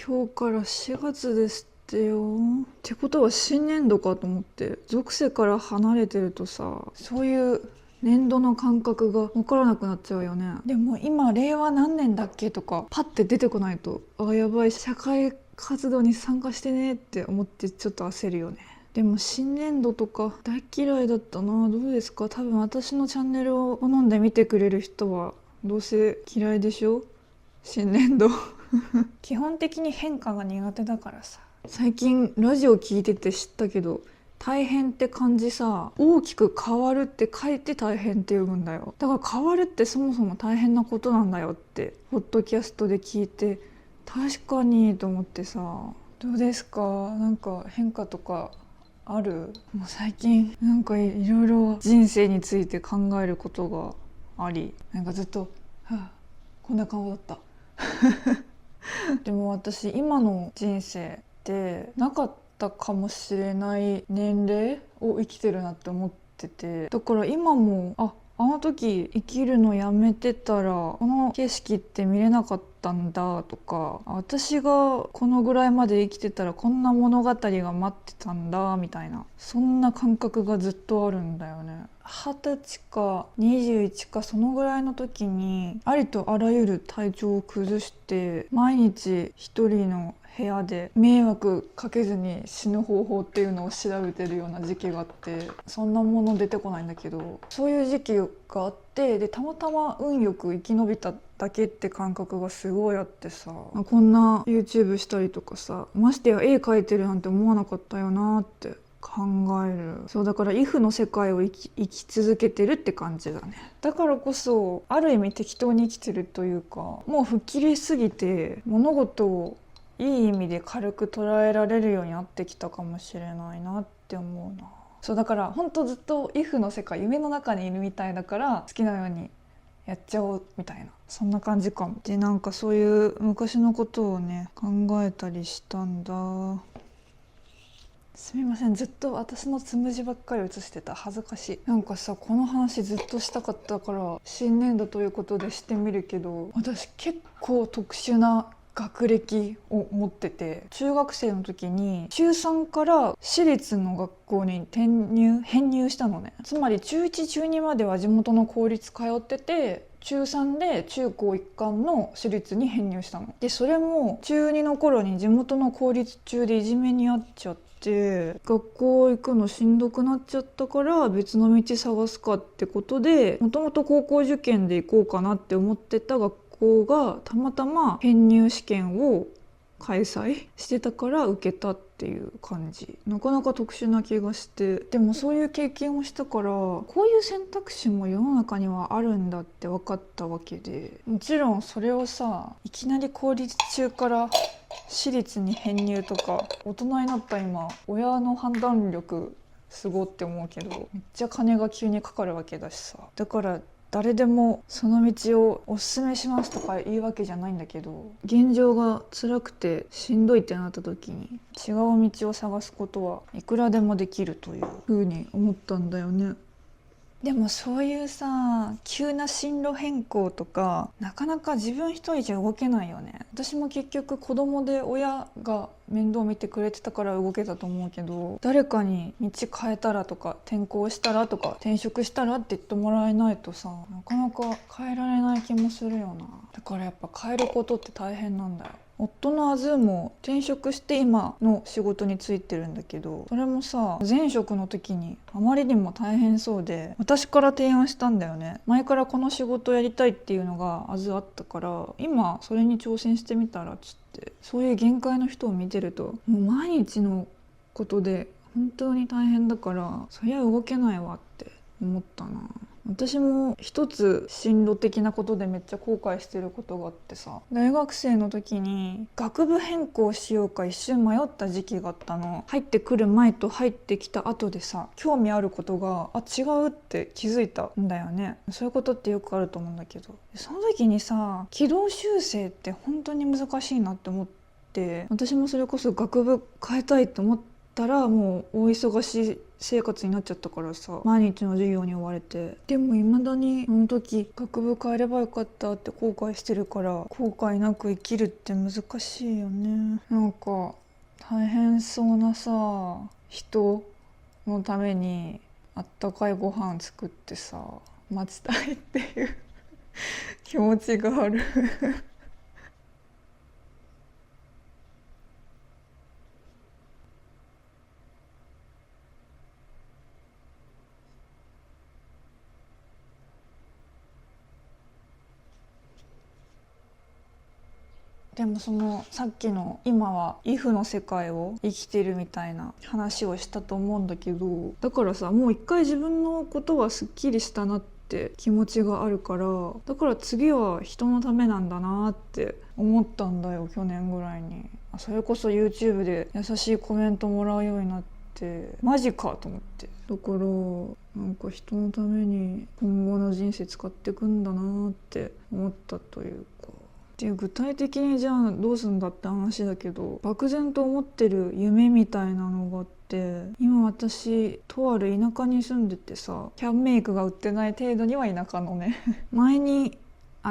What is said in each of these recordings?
今日から4月ですってよ。ってことは新年度かと思って、属性から離れてるとさ、そういう年度の感覚が分からなくなっちゃうよね。でも今令和何年だっけとかパッて出てこないと、やばい、社会活動に参加してねって思ってちょっと焦るよね。でも新年度とか大嫌いだったな。どうですか？多分私のチャンネルを好んで見てくれる人はどうせ嫌いでしょ、新年度。基本的に変化が苦手だからさ。最近ラジオ聞いてて知ったけど、大変って漢字さ、大きく変わるって書いて大変って読むんだよ。だから変わるってそもそも大変なことなんだよってポッドキャストで聞いて、確かにと思ってさ。どうですか？なんか変化とかある？もう最近なんかいろいろ人生について考えることがあり、なんかずっとこんな顔だった。でも私今の人生ってなかったかもしれない年齢を生きてるなって思ってて、だから今もあの時生きるのやめてたらこの景色って見れなかったんだとか、私がこのぐらいまで生きてたらこんな物語が待ってたんだみたいな、そんな感覚がずっとあるんだよね。20歳か21かそのぐらいの時にありとあらゆる体調を崩して、毎日一人の部屋で迷惑かけずに死ぬ方法っていうのを調べてるような時期があって、そんなもの出てこないんだけど、そういう時期があって、でたまたま運よく生き延びただけって感覚がすごいあってさ、こんな YouTube したりとかさ、ましてや絵描いてるなんて思わなかったよなって考える。そうだから、イフの世界を生き続けてるって感じだね。だからこそある意味適当に生きてるというか、もう吹っ切れすぎて物事をいい意味で軽く捉えられるようになってきたかもしれないなって思うな。そうだからほんとずっとイフの世界、夢の中にいるみたいだから、好きなようにやっちゃおうみたいな、そんな感じかも。でなんかそういう昔のことをね考えたりしたんだ。すみません、ずっと私のつむじばっかり映してた。恥ずかしい。なんかさ、この話ずっとしたかったから新年度ということでしてみるけど、私結構特殊な学歴を持ってて、中学生の時に中3から私立の学校に編入したのね。つまり中1中2までは地元の公立通ってて、中3で中高一貫の私立に編入したので、それも中2の頃に地元の公立中でいじめにあっちゃって、学校行くのしんどくなっちゃったから別の道探すかってことで、もともと高校受験で行こうかなって思ってた学校がたまたま編入試験を開催してたから受けたっていう感じ。なかなか特殊な気がして、でもそういう経験をしたから、こういう選択肢も世の中にはあるんだって分かったわけで、もちろんそれをさ、いきなり公立中から私立に編入とか、大人になった今親の判断力すごって思うけど、めっちゃ金が急にかかるわけだしさ。だから誰でもその道をおすすめしますとか言うわけじゃないんだけど、現状が辛くてしんどいってなった時に違う道を探すことはいくらでもできるというふうに思ったんだよね。でもそういうさ、急な進路変更とかなかなか自分一人じゃ動けないよね。私も結局子供で親が面倒見てくれてたから動けたと思うけど、誰かに道変えたらとか転校したらとか転職したらって言ってもらえないとさ、なかなか変えられない気もするよな。だからやっぱ変えることって大変なんだよ。夫のアズーも転職して今の仕事に就いてるんだけど、それもさ、前職の時にあまりにも大変そうで私から提案したんだよね。前からこの仕事やりたいっていうのがアズあったから、今それに挑戦してみたらつって。そういう限界の人を見てると、もう毎日のことで本当に大変だから、そりゃ動けないわって思ったな。私も一つ進路的なことでめっちゃ後悔してることがあってさ、大学生の時に学部変更しようか一瞬迷った時期があったの。入ってくる前と入ってきた後でさ、興味あることが違うって気づいたんだよね。そういうことってよくあると思うんだけど、その時にさ、軌道修正って本当に難しいなって思って、私もそれこそ学部変えたいと思ったしたらもう大忙しい生活になっちゃったからさ、毎日の授業に追われて。でも未だにあの時学部変えればよかったって後悔してるから、後悔なく生きるって難しいよね。なんか大変そうなさ人のためにあったかいご飯作ってさ待ちたいっていう気持ちがあるでもそのさっきの今はイフの世界を生きてるみたいな話をしたと思うんだけど、だからさもう一回自分のことはすっきりしたなって気持ちがあるから、だから次は人のためなんだなって思ったんだよ、去年ぐらいに。それこそ YouTube で優しいコメントもらうようになって、マジかと思って。だからなんか人のために今後の人生使っていくんだなって思ったというか。で具体的にじゃあどうすんだって話だけど、漠然と思ってる夢みたいなのがあって、今私とある田舎に住んでてさ、キャンメイクが売ってない程度には田舎のね前に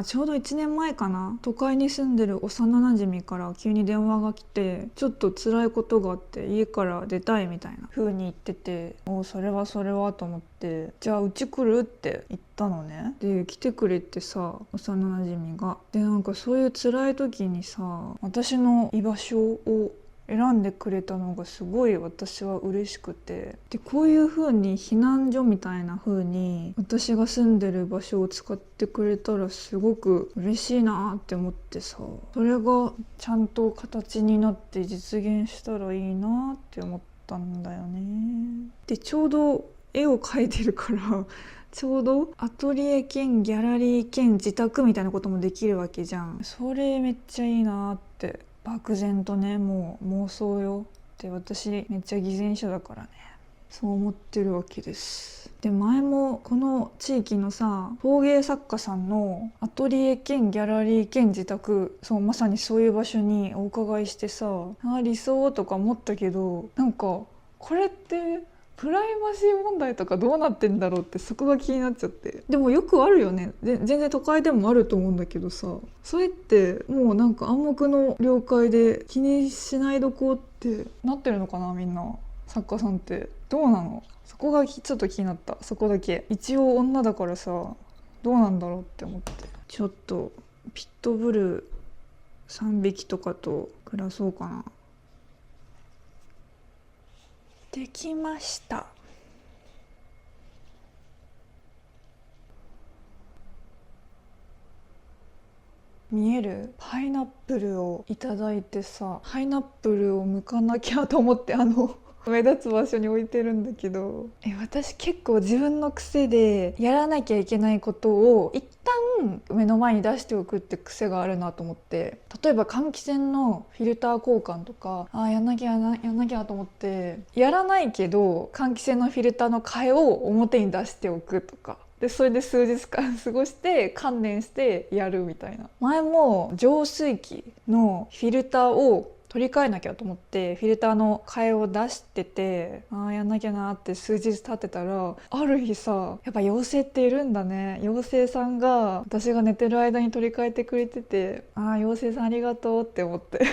ちょうど1年前かな、都会に住んでる幼なじみから急に電話が来て、ちょっと辛いことがあって家から出たいみたいな風に言ってて、それはそれはと思って、じゃあうち来るって言ったのね。で来てくれてさ、幼なじみが。でなんかそういう辛い時にさ、私の居場所を選んでくれたのがすごい私は嬉しくて、でこういう風に避難所みたいな風に私が住んでる場所を使ってくれたらすごく嬉しいなって思ってさ、それがちゃんと形になって実現したらいいなって思ったんだよね。でちょうど絵を描いてるからちょうどアトリエ兼ギャラリー兼自宅みたいなこともできるわけじゃん。それめっちゃいいなって漠然とね、もう妄想よ。で私めっちゃ偽善者だからね、そう思ってるわけです。で前もこの地域のさ陶芸作家さんのアトリエ兼ギャラリー兼自宅、そうまさにそういう場所にお伺いしてさ、理想とか思ったけど、なんかこれってプライバシー問題とかどうなってんだろうって、そこが気になっちゃって。でもよくあるよね。全然都会でもあると思うんだけどさ、それってもうなんか暗黙の了解で気にしないどこうってなってるのかな、みんな作家さんってどうなの。そこがちょっと気になった。そこだけ。一応女だからさどうなんだろうって思って、ちょっとピットブル3匹とかと暮らそうかな。できました。見える？パイナップルをいただいてさ、パイナップルを剥かなきゃと思って目立つ場所に置いてるんだけど、私結構自分の癖でやらなきゃいけないことを一旦目の前に出しておくって癖があるなと思って、例えば換気扇のフィルター交換とかやんなきゃと思ってやらないけど、換気扇のフィルターの替えを表に出しておくとかで、それで数日間過ごして観念してやるみたいな。前も浄水器のフィルターを取り替えなきゃと思ってフィルターの替えを出してて、やんなきゃなって数日経ってたら、ある日さ、やっぱ妖精っているんだね。妖精さんが私が寝てる間に取り替えてくれてて、妖精さんありがとうって思って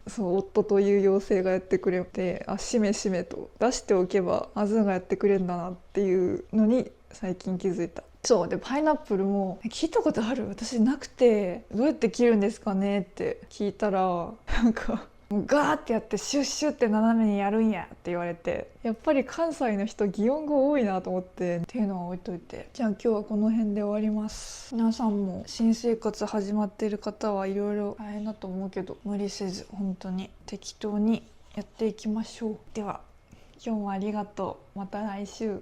そう夫という妖精がやってくれて、しめしめと出しておけばアズンがやってくれるんだなっていうのに最近気づいた。そうでパイナップルも聞いたことある？私なくて、どうやって切るんですかねって聞いたら、なんかガーってやってシュッシュって斜めにやるんやって言われて、やっぱり関西の人擬音語多いなと思ってっていうのは置いといて、じゃあ今日はこの辺で終わります。皆さんも新生活始まっている方はいろいろ大変だと思うけど、無理せず本当に適当にやっていきましょう。では今日もありがとう。また来週。